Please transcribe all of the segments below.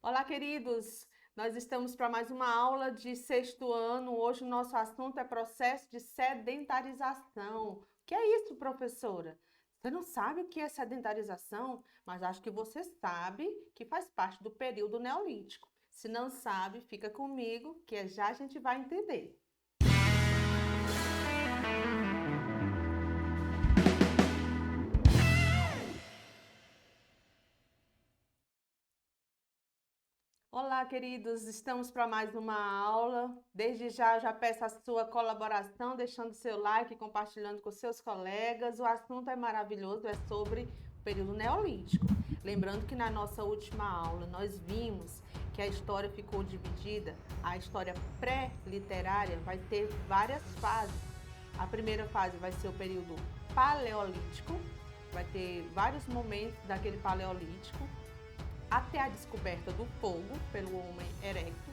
Olá, queridos! Nós estamos para mais uma aula de sexto ano. Hoje o nosso assunto é processo de sedentarização. O que é isso, professora? Você não sabe o que é sedentarização, mas acho que você sabe que faz parte do período neolítico. Se não sabe, fica comigo, que já a gente vai entender. Olá, queridos! Estamos para mais uma aula. Desde já, eu já peço a sua colaboração, deixando seu like, compartilhando com seus colegas. O assunto é maravilhoso, é sobre o período neolítico. Lembrando que na nossa última aula nós vimos que a história ficou dividida. A história pré-literária vai ter várias fases. A primeira fase vai ser o período paleolítico, vai ter vários momentos daquele paleolítico, até a descoberta do fogo pelo homem erecto.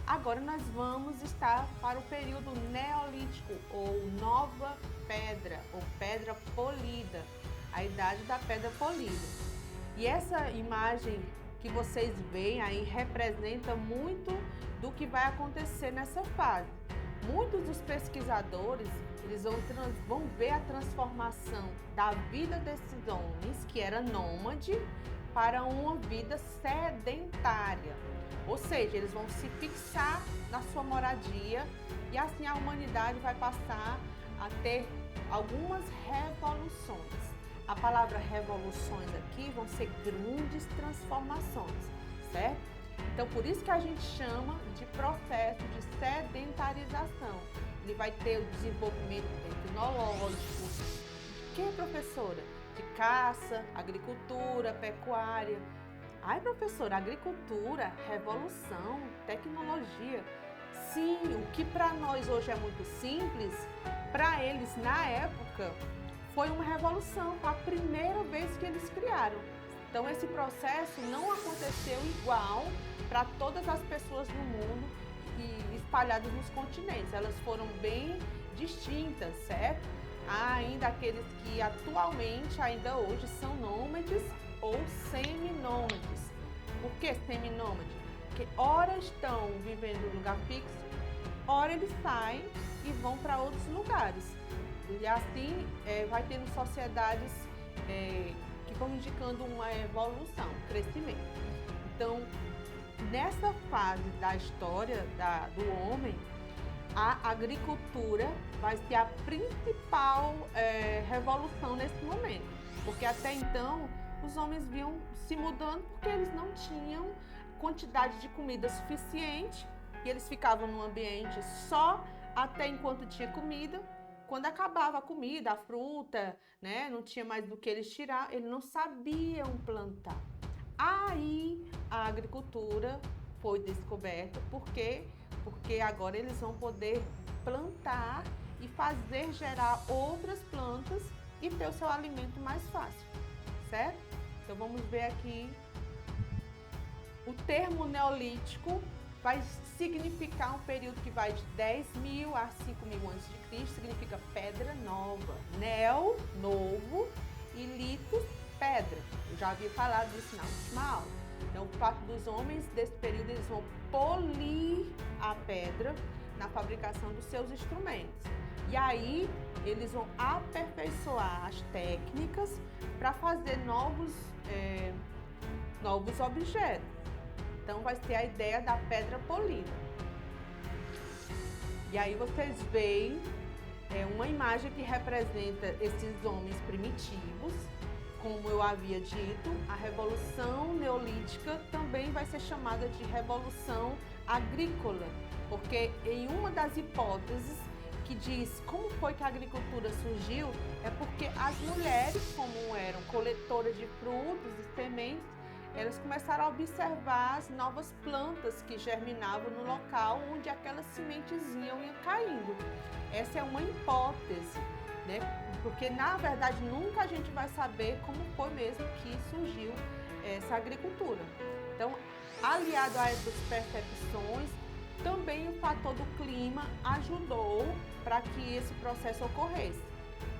Agora nós vamos estar para o período neolítico, ou nova pedra, ou pedra polida, a idade da pedra polida. E essa imagem que vocês veem aí representa muito do que vai acontecer nessa fase. Muitos dos pesquisadores eles vão ver a transformação da vida desses homens, que era nômade, para uma vida sedentária, ou seja, eles vão se fixar na sua moradia e assim a humanidade vai passar a ter algumas revoluções. A palavra revoluções aqui vão ser grandes transformações, certo? Então, por isso que a gente chama de processo de sedentarização. Ele vai ter o desenvolvimento tecnológico. O que, professora? De caça, agricultura, pecuária. Ai, professora, agricultura, revolução, tecnologia. Sim, o que para nós hoje é muito simples, para eles na época foi uma revolução, foi a primeira vez que eles criaram. Então esse processo não aconteceu igual para todas as pessoas no mundo e espalhadas nos continentes. Elas foram bem distintas, certo? Há ainda aqueles que atualmente, ainda hoje, são nômades ou seminômades. Por que seminômade? Porque ora estão vivendo em um lugar fixo, ora eles saem e vão para outros lugares. E assim vai tendo sociedades que vão indicando uma evolução, crescimento. Então, nessa fase da história do homem, a agricultura vai ser a principal revolução nesse momento, porque até então os homens vinham se mudando porque eles não tinham quantidade de comida suficiente e eles ficavam num ambiente só até enquanto tinha comida. Quando acabava a comida, a fruta, né, não tinha mais do que eles tirar, eles não sabiam plantar. Aí a agricultura foi descoberta, porque agora eles vão poder plantar e fazer gerar outras plantas e ter o seu alimento mais fácil, certo? Então vamos ver aqui. O termo neolítico vai significar um período que vai de 10.000 a 5.000 a.C., significa pedra nova. Neo, novo, e litos, pedra. Eu já havia falado disso na última aula. Então, o fato dos homens desse período, eles vão polir a pedra na fabricação dos seus instrumentos. E aí, eles vão aperfeiçoar as técnicas para fazer novos objetos. Então, vai ser a ideia da pedra polida. E aí, vocês veem uma imagem que representa esses homens primitivos. Como eu havia dito, a Revolução Neolítica também vai ser chamada de Revolução Agrícola, porque em uma das hipóteses que diz como foi que a agricultura surgiu, é porque as mulheres, como eram coletoras de frutos e sementes, elas começaram a observar as novas plantas que germinavam no local onde aquelas sementezinhas iam caindo. Essa é uma hipótese, né? Porque, na verdade, nunca a gente vai saber como foi mesmo que surgiu essa agricultura. Então, aliado a essas percepções, também o fator do clima ajudou para que esse processo ocorresse.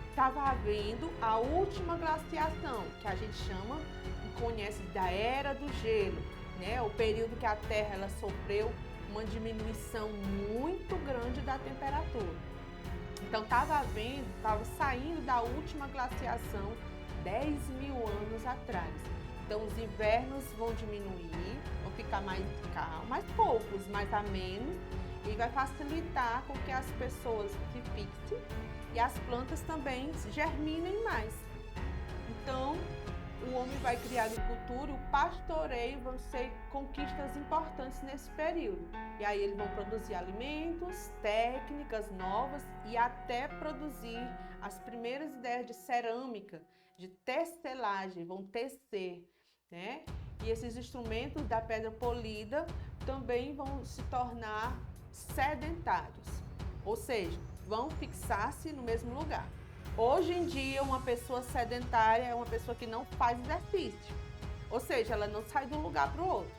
Estava havendo a última glaciação, que a gente chama e conhece da Era do Gelo. né, o período que a Terra ela sofreu uma diminuição muito grande da temperatura. Então estava saindo da última glaciação 10.000 anos atrás. Então os invernos vão diminuir, vão ficar mais calmos, mais poucos, mais amenos, e vai facilitar com que as pessoas se fixem e as plantas também germinem mais. Então o homem vai criar agricultura, o pastoreio vão ser conquistas importantes nesse período. E aí eles vão produzir alimentos, técnicas novas e até produzir as primeiras ideias de cerâmica, de tecelagem, vão tecer, né? E esses instrumentos da pedra polida também vão se tornar sedentários, ou seja, vão fixar-se no mesmo lugar. Hoje em dia, uma pessoa sedentária é uma pessoa que não faz exercício, ou seja, ela não sai de um lugar para o outro.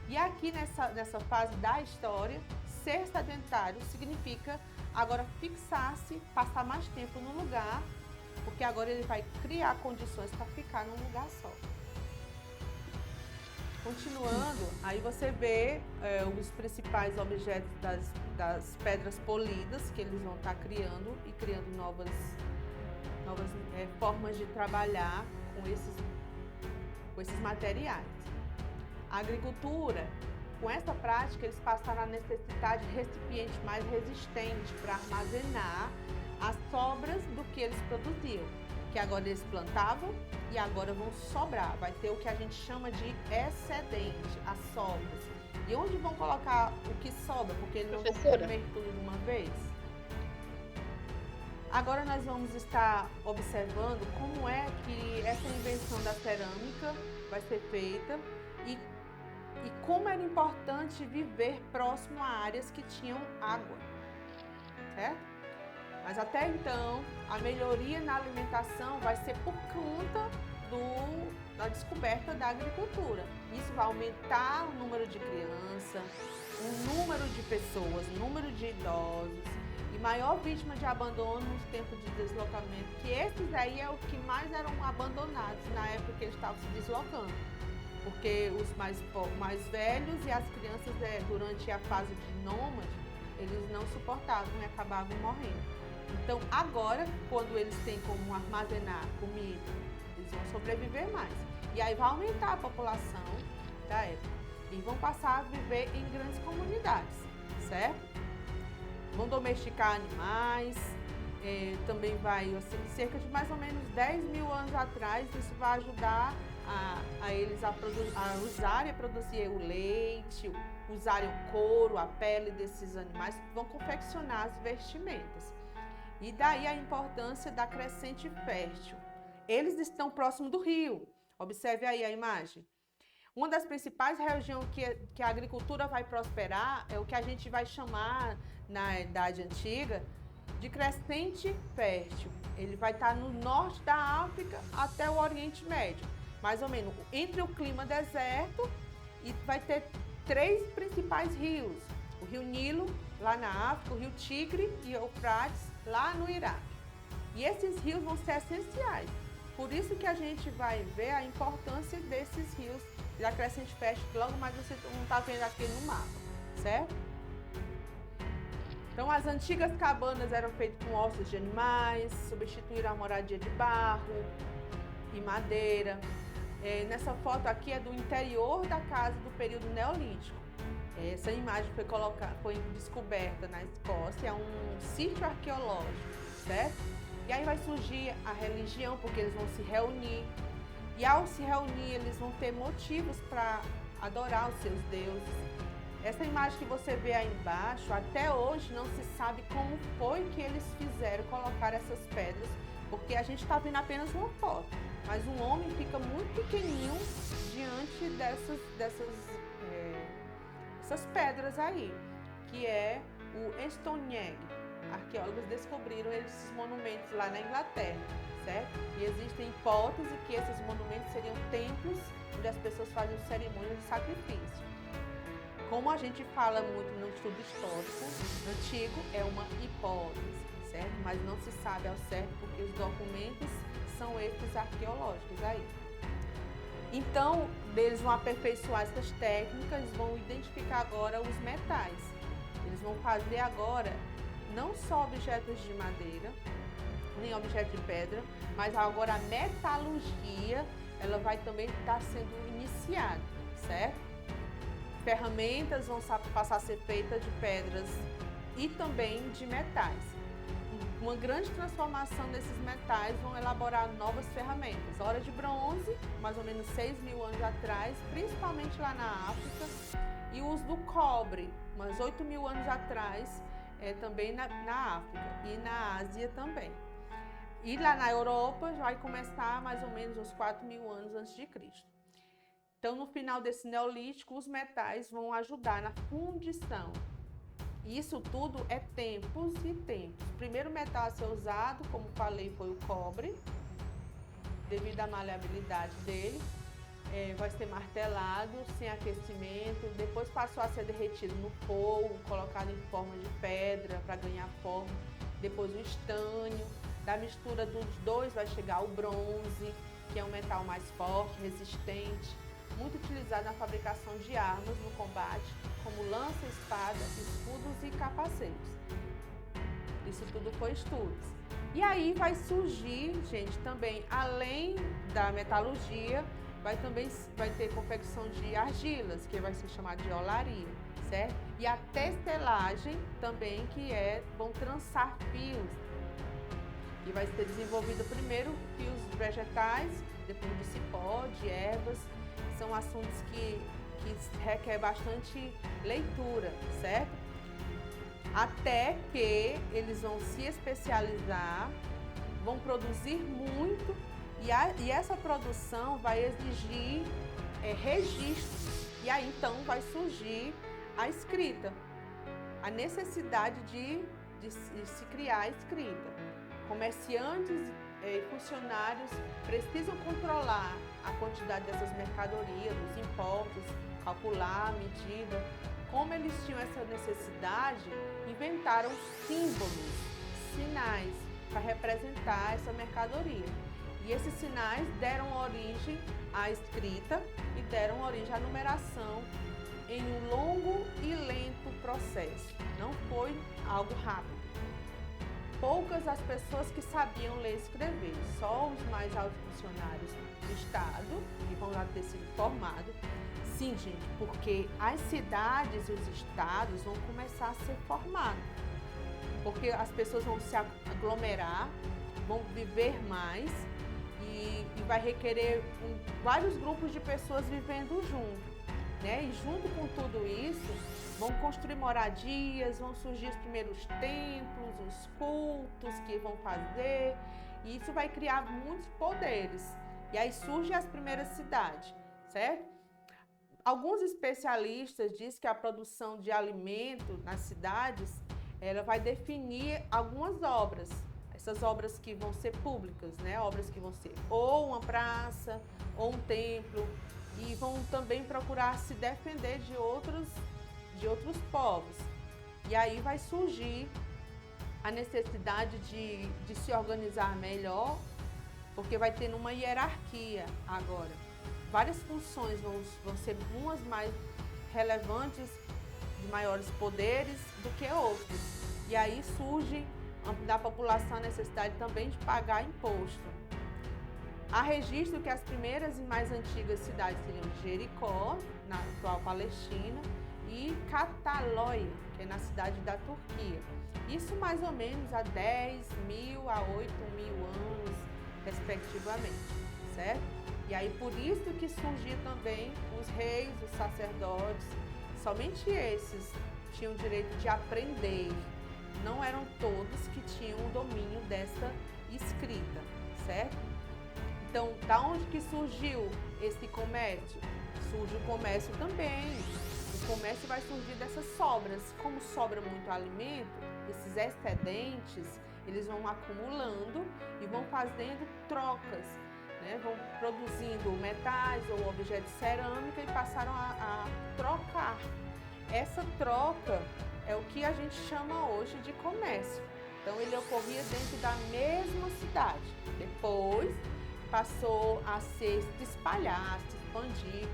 E aqui nessa fase da história, ser sedentário significa agora fixar-se, passar mais tempo no lugar, porque agora ele vai criar condições para ficar num lugar só. Continuando, aí você vê os principais objetos das pedras polidas que eles vão estar criando e criando novas formas de trabalhar com esses materiais. A agricultura, com essa prática, eles passaram a necessidade de recipientes mais resistentes para armazenar as sobras do que eles produziam, que agora eles plantavam e agora vão sobrar. Vai ter o que a gente chama de excedente, as sobras. E onde vão colocar o que sobra? Porque eles não vão comer tudo de uma vez. Agora nós vamos estar observando como é que essa invenção da cerâmica vai ser feita e como era importante viver próximo a áreas que tinham água, certo? Mas até então, a melhoria na alimentação vai ser por conta da descoberta da agricultura. Isso vai aumentar o número de crianças, o número de pessoas, o número de idosos e maior vítima de abandono nos tempos de deslocamento, que esses aí é o que mais eram abandonados na época que eles estavam se deslocando. Porque os mais velhos e as crianças, durante a fase de nômade, eles não suportavam e acabavam morrendo. Então, agora, quando eles têm como armazenar comida, eles vão sobreviver mais. E aí vai aumentar a população da época. E vão passar a viver em grandes comunidades, certo? Vão domesticar animais, também vai, assim, cerca de mais ou menos 10.000 anos atrás, isso vai ajudar a eles a usarem e produzir o leite, usarem o couro, a pele desses animais, vão confeccionar as vestimentas. E daí a importância da crescente fértil. Eles estão próximo do rio. Observe aí a imagem. Uma das principais regiões que a agricultura vai prosperar é o que a gente vai chamar, na Idade Antiga, de crescente fértil. Ele vai estar no norte da África até o Oriente Médio, mais ou menos entre o clima deserto, e vai ter 3 principais rios. O rio Nilo, lá na África, o rio Tigre e Eufrates, lá no Iraque. E esses rios vão ser essenciais. Por isso que a gente vai ver a importância desses rios da crescente fértil, que logo mais você não está vendo aqui no mapa, certo? Então, as antigas cabanas eram feitas com ossos de animais, substituíram a moradia de barro e madeira. Nessa foto aqui é do interior da casa do período neolítico. Essa imagem foi descoberta na Escócia, é um sítio arqueológico, certo? E aí vai surgir a religião, porque eles vão se reunir. E ao se reunir, eles vão ter motivos para adorar os seus deuses. Essa imagem que você vê aí embaixo, até hoje não se sabe como foi que eles fizeram colocar essas pedras, porque a gente está vendo apenas uma foto. Mas um homem fica muito pequenininho diante dessas pedras aí, que é o Stonehenge. Arqueólogos descobriram esses monumentos lá na Inglaterra, certo? E existem hipóteses que esses monumentos seriam templos onde as pessoas faziam cerimônias de sacrifício. Como a gente fala muito no estudo histórico antigo, é uma hipótese, certo? Mas não se sabe ao certo porque os documentos são esses arqueológicos aí. Então, Eles vão aperfeiçoar essas técnicas, vão identificar agora os metais. Eles vão fazer agora não só objetos de madeira, nem objetos de pedra, mas agora a metalurgia, ela vai também estar sendo iniciada, certo? Ferramentas vão passar a ser feitas de pedras e também de metais. Uma grande transformação desses metais vão elaborar novas ferramentas. Hora de bronze, mais ou menos 6.000 anos atrás, principalmente lá na África, e o uso do cobre, umas 8.000 anos atrás, também na África e na Ásia também. E lá na Europa vai começar mais ou menos uns 4.000 anos antes de Cristo. Então, no final desse neolítico, os metais vão ajudar na fundição. Isso tudo é tempos e tempos. O primeiro metal a ser usado, como falei, foi o cobre, devido à maleabilidade dele. Vai ser martelado, sem aquecimento, depois passou a ser derretido no fogo, colocado em forma de pedra para ganhar forma. Depois o estânio, da mistura dos dois vai chegar o bronze, que é um metal mais forte, resistente, muito utilizado na fabricação de armas no combate, como lança, espada, escudos e capacetes. Isso tudo foi estudos. E aí vai surgir, gente, também, além da metalurgia, vai ter confecção de argilas, que vai ser chamada de olaria, certo? E a testelagem também, vão trançar fios. E vai ser desenvolvido primeiro fios vegetais, depois de cipó, de ervas. São assuntos que requer bastante leitura, certo? Até que eles vão se especializar, vão produzir muito e essa produção vai exigir registros. E aí então vai surgir a escrita, a necessidade de se criar a escrita. Comerciantes e funcionários precisam controlar a quantidade dessas mercadorias, dos impostos, calcular a medida. Como eles tinham essa necessidade, inventaram símbolos, sinais para representar essa mercadoria. E esses sinais deram origem à escrita e deram origem à numeração em um longo e lento processo. Não foi algo rápido. Poucas as pessoas que sabiam ler e escrever, só os mais altos funcionários do Estado, que vão lá ter sido formados. Sim, gente, porque as cidades e os estados vão começar a ser formados, porque as pessoas vão se aglomerar, vão viver mais e vai requerer vários grupos de pessoas vivendo junto, né? E junto com tudo isso, vão construir moradias, vão surgir os primeiros templos, os cultos que vão fazer, e isso vai criar muitos poderes. E aí surgem as primeiras cidades, certo? Alguns especialistas dizem que a produção de alimento nas cidades, ela vai definir algumas obras. Essas obras que vão ser públicas, né? Obras que vão ser ou uma praça, ou um templo, e vão também procurar se defender de outros povos. E aí vai surgir a necessidade de se organizar melhor, porque vai ter uma hierarquia agora. Várias funções vão ser umas mais relevantes, de maiores poderes do que outras. E aí surge da população a necessidade também de pagar imposto. Há registro que as primeiras e mais antigas cidades seriam Jericó, na atual Palestina, e Catalóia, que é na cidade da Turquia. Isso mais ou menos há 10.000 a 8.000 anos, respectivamente, certo? E aí por isso que surgiam também os reis, os sacerdotes. Somente esses tinham o direito de aprender. Não eram todos que tinham o domínio dessa escrita, certo? Então, da onde que surgiu esse comércio? Surge o comércio também. O comércio vai surgir dessas sobras. Como sobra muito alimento, esses excedentes, eles vão acumulando e vão fazendo trocas, né? Vão produzindo metais ou objetos de cerâmica e passaram a trocar. Essa troca é o que a gente chama hoje de comércio. Então, ele ocorria dentro da mesma cidade. Depois, passou a se espalhar, se expandir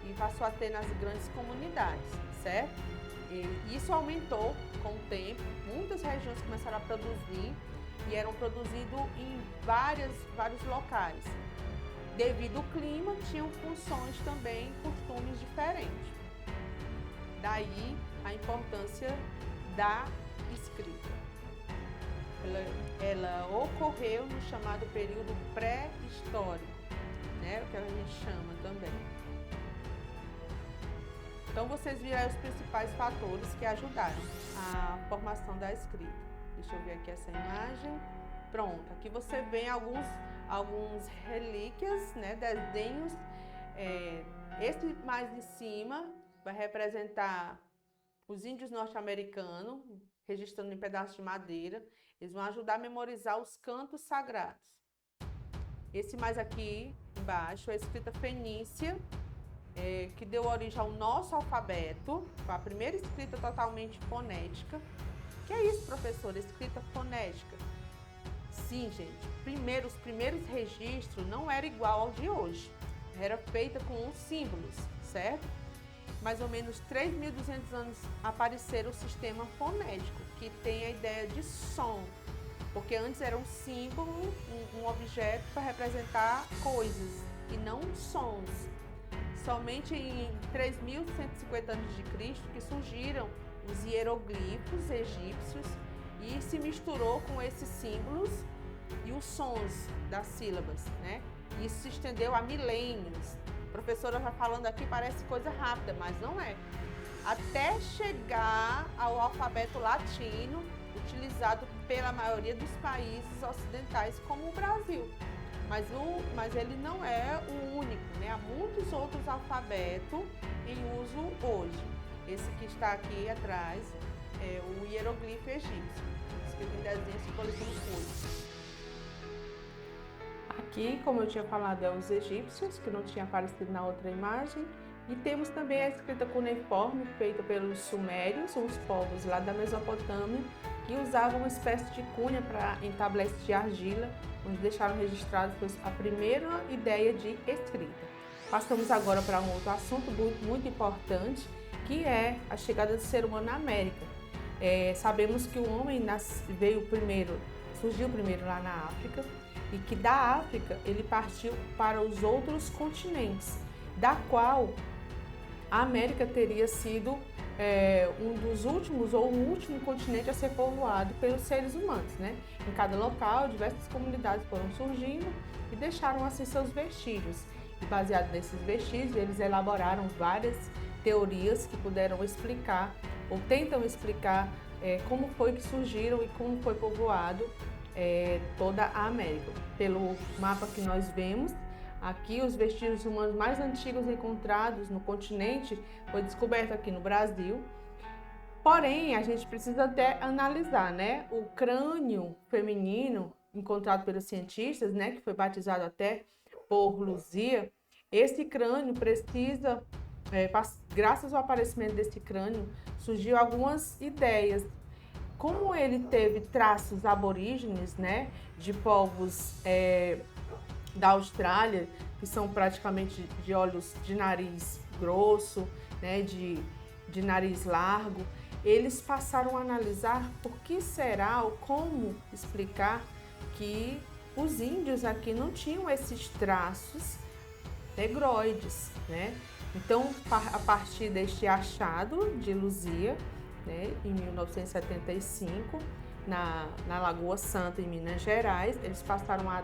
e passou a ter nas grandes comunidades, certo? E isso aumentou com o tempo, muitas regiões começaram a produzir e eram produzidos em vários locais. Devido ao clima, tinham funções também, costumes diferentes. Daí a importância da escrita. Ela ocorreu no chamado período pré-histórico, né? O que a gente chama também. Então vocês viram aí os principais fatores que ajudaram a formação da escrita. Deixa eu ver aqui essa imagem. Pronto, aqui você vê alguns relíquias, né, desenhos. Esse mais de cima vai representar os índios norte-americanos, registrando em pedaços de madeira. Eles vão ajudar a memorizar os cantos sagrados. Esse mais aqui embaixo é a escrita fenícia, que deu origem ao nosso alfabeto, a primeira escrita totalmente fonética. Que é isso, professora? Escrita fonética? Sim, gente. Os primeiros registros não era igual ao de hoje. Era feita com os símbolos, certo? Mais ou menos 3.200 anos apareceram o sistema fonético, que tem a ideia de som. Porque antes era um símbolo, um objeto para representar coisas e não sons. Somente em 3.150 a.C. que surgiram os hieroglifos egípcios e se misturou com esses símbolos e os sons das sílabas, né? Isso se estendeu há milênios. A professora já falando aqui parece coisa rápida, mas não é. Até chegar ao alfabeto latino, utilizado pela maioria dos países ocidentais, como o Brasil. Mas ele não é o único, né? Há muitos outros alfabetos em uso hoje. Esse que está aqui atrás é o hieroglifo egípcio, escrito em desenhos de coleção cores. Aqui, como eu tinha falado, é os egípcios, que não tinha aparecido na outra imagem. E temos também a escrita cuneiforme, feita pelos sumérios, os povos lá da Mesopotâmia, que usavam uma espécie de cunha para em tabletes de argila, onde deixaram registrados a primeira ideia de escrita. Passamos agora para um outro assunto muito importante, que é a chegada do ser humano na América. Sabemos que o homem surgiu primeiro lá na África, e que da África ele partiu para os outros continentes, da qual a América teria sido um dos últimos ou o último continente a ser povoado pelos seres humanos, né? Em cada local, diversas comunidades foram surgindo e deixaram assim seus vestígios. E baseado nesses vestígios, eles elaboraram várias teorias que puderam explicar ou tentam explicar como foi que surgiram e como foi povoado toda a América. Pelo mapa que nós vemos, aqui os vestígios humanos mais antigos encontrados no continente foi descoberto aqui no Brasil. Porém, a gente precisa até analisar, né? O crânio feminino encontrado pelos cientistas, né? Que foi batizado até por Luzia. Esse crânio precisa, graças ao aparecimento desse crânio, surgiu algumas ideias. Como ele teve traços aborígenes, né? De povos da Austrália, que são praticamente de olhos de nariz grosso, né, de nariz largo, eles passaram a analisar por que será ou como explicar que os índios aqui não tinham esses traços negroides, né? Então, a partir deste achado de Luzia, né, em 1975, na Lagoa Santa, em Minas Gerais, eles passaram a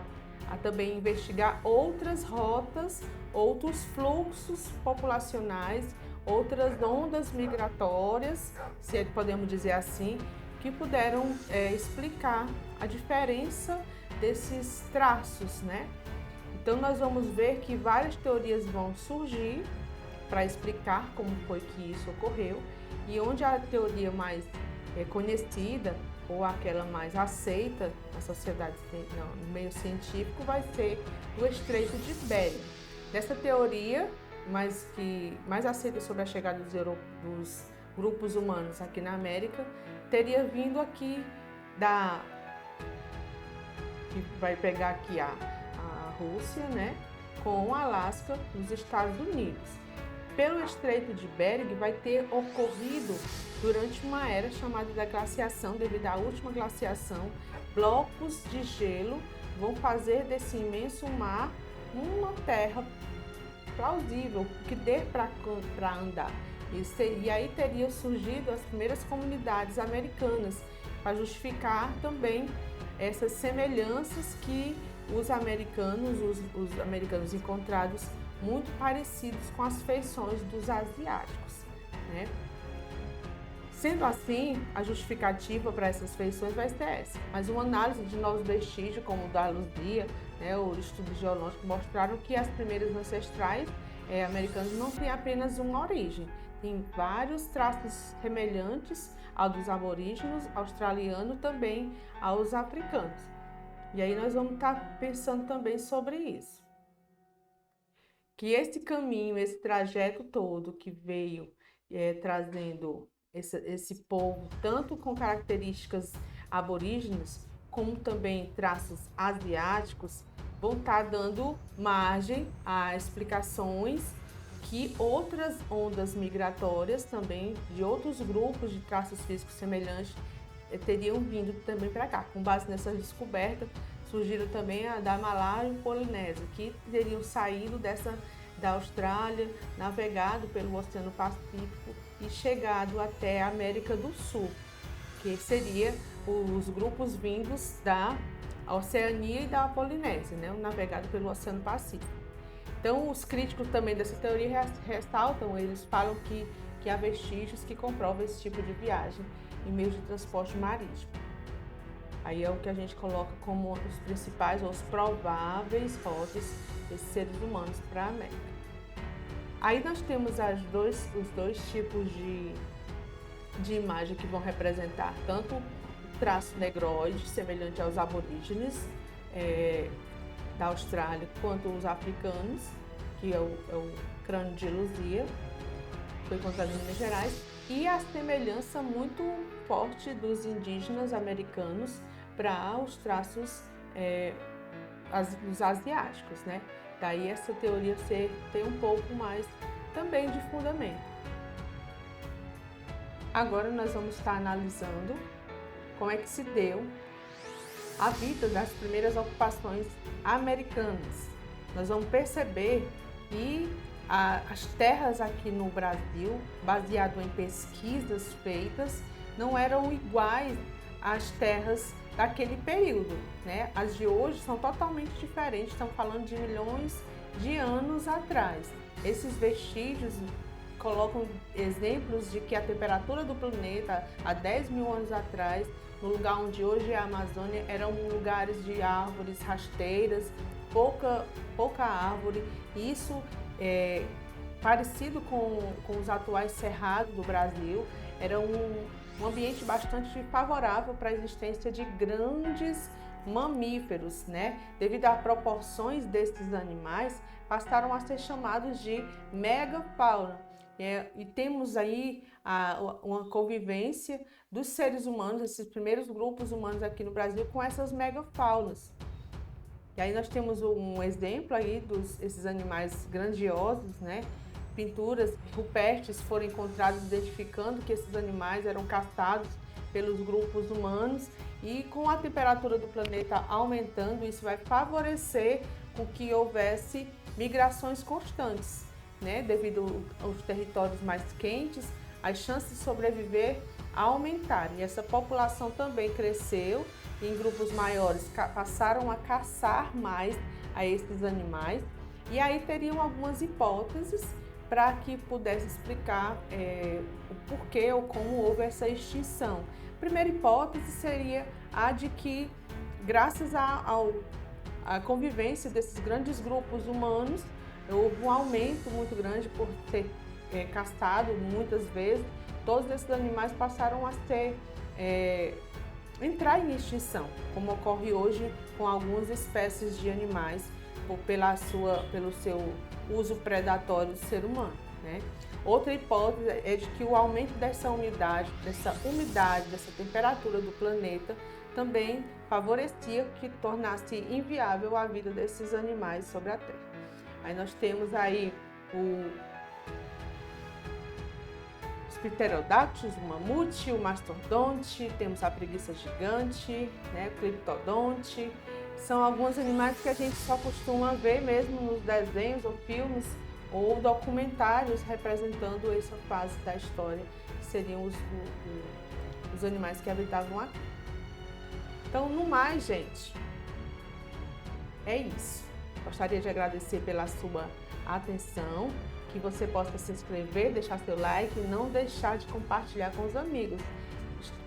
também investigar outras rotas, outros fluxos populacionais, outras ondas migratórias, se podemos dizer assim, que puderam explicar a diferença desses traços, né? Então nós vamos ver que várias teorias vão surgir para explicar como foi que isso ocorreu, e onde a teoria mais conhecida ou aquela mais aceita na sociedade, no meio científico, vai ser o Estreito de Bering. Dessa teoria, mais aceita sobre a chegada dos grupos humanos aqui na América, teria vindo aqui que vai pegar aqui a Rússia, né, com o Alasca nos Estados Unidos. pelo Estreito de Bering vai ter ocorrido durante uma era chamada da glaciação, devido à última glaciação, blocos de gelo vão fazer desse imenso mar uma terra plausível, que dê para andar. E aí teriam surgido as primeiras comunidades americanas, para justificar também essas semelhanças que os americanos encontrados muito parecidos com as feições dos asiáticos, né? Sendo assim, a justificativa para essas feições vai ser essa. Mas uma análise de novos vestígios, como o da Luzia, né, o estudo geológico, mostraram que as primeiras ancestrais americanas não têm apenas uma origem, tem vários traços semelhantes ao dos aborígenes australianos, também aos africanos. E aí nós vamos estar pensando também sobre isso. Que esse caminho, esse trajeto todo que veio trazendo esse povo, tanto com características aborígenes, como também traços asiáticos, vão estar dando margem a explicações que outras ondas migratórias também, de outros grupos de traços físicos semelhantes, teriam vindo também para cá. Com base nessas descobertas, surgiram também a da Malásia e Polinésia, que teriam saído da Austrália, navegado pelo Oceano Pacífico e chegado até a América do Sul, que seria os grupos vindos da Oceania e da Polinésia, né? Navegado pelo Oceano Pacífico. Então, os críticos também dessa teoria ressaltam, eles falam que há vestígios que comprovam esse tipo de viagem em meios de transporte marítimo. Aí é o que a gente coloca como os principais ou os prováveis rotas desses seres humanos para a América. Aí nós temos os dois tipos de imagem que vão representar tanto o traço negroide, semelhante aos aborígenes da Austrália, quanto os africanos, que é o crânio de Luzia, foi encontrado em Minas Gerais, e a semelhança muito forte dos indígenas americanos para os traços dos asiáticos, né? Daí essa teoria tem um pouco mais também de fundamento. Agora nós vamos estar analisando como é que se deu a vida das primeiras ocupações americanas. Nós vamos perceber que as terras aqui no Brasil, baseado em pesquisas feitas, não eram iguais às terras daquele período, né? As de hoje são totalmente diferentes, estamos falando de milhões de anos atrás. Esses vestígios colocam exemplos de que a temperatura do planeta há 10 mil anos atrás, no lugar onde hoje é a Amazônia, eram lugares de árvores rasteiras, pouca árvore. Isso é parecido com os atuais cerrados do Brasil. Era um ambiente bastante favorável para a existência de grandes mamíferos, né? Devido às proporções desses animais, passaram a ser chamados de megafauna. E temos aí uma convivência dos seres humanos, esses primeiros grupos humanos aqui no Brasil, com essas megafaunas. E aí nós temos um exemplo aí esses animais grandiosos, né? Pinturas rupestres foram encontradas identificando que esses animais eram caçados pelos grupos humanos, e com a temperatura do planeta aumentando, isso vai favorecer com que houvesse migrações constantes, né? Devido aos territórios mais quentes, as chances de sobreviver aumentaram, e essa população também cresceu, e em grupos maiores passaram a caçar mais a esses animais, e aí teriam algumas hipóteses para que pudesse explicar o porquê ou como houve essa extinção. A primeira hipótese seria a de que, graças à convivência desses grandes grupos humanos, houve um aumento muito grande por ter caçado muitas vezes. Todos esses animais passaram a entrar em extinção, como ocorre hoje com algumas espécies de animais, pelo seu uso predatório do ser humano, né? Outra hipótese é de que o aumento dessa umidade, dessa temperatura do planeta também favorecia que tornasse inviável a vida desses animais sobre a Terra. Aí nós temos aí pterodáctilos, o mamute, o mastodonte, temos a preguiça gigante, né, o cliptodonte. São alguns animais que a gente só costuma ver mesmo nos desenhos ou filmes ou documentários representando essa fase da história, que seriam os animais que habitavam aqui. Então, no mais, gente, é isso. Gostaria de agradecer pela sua atenção, que você possa se inscrever, deixar seu like e não deixar de compartilhar com os amigos.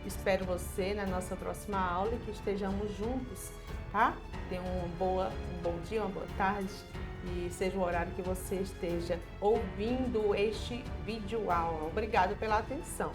Espero você na nossa próxima aula e que estejamos juntos, tá? Tenha um bom dia, uma boa tarde e seja o horário que você esteja ouvindo este vídeo aula. Obrigada pela atenção.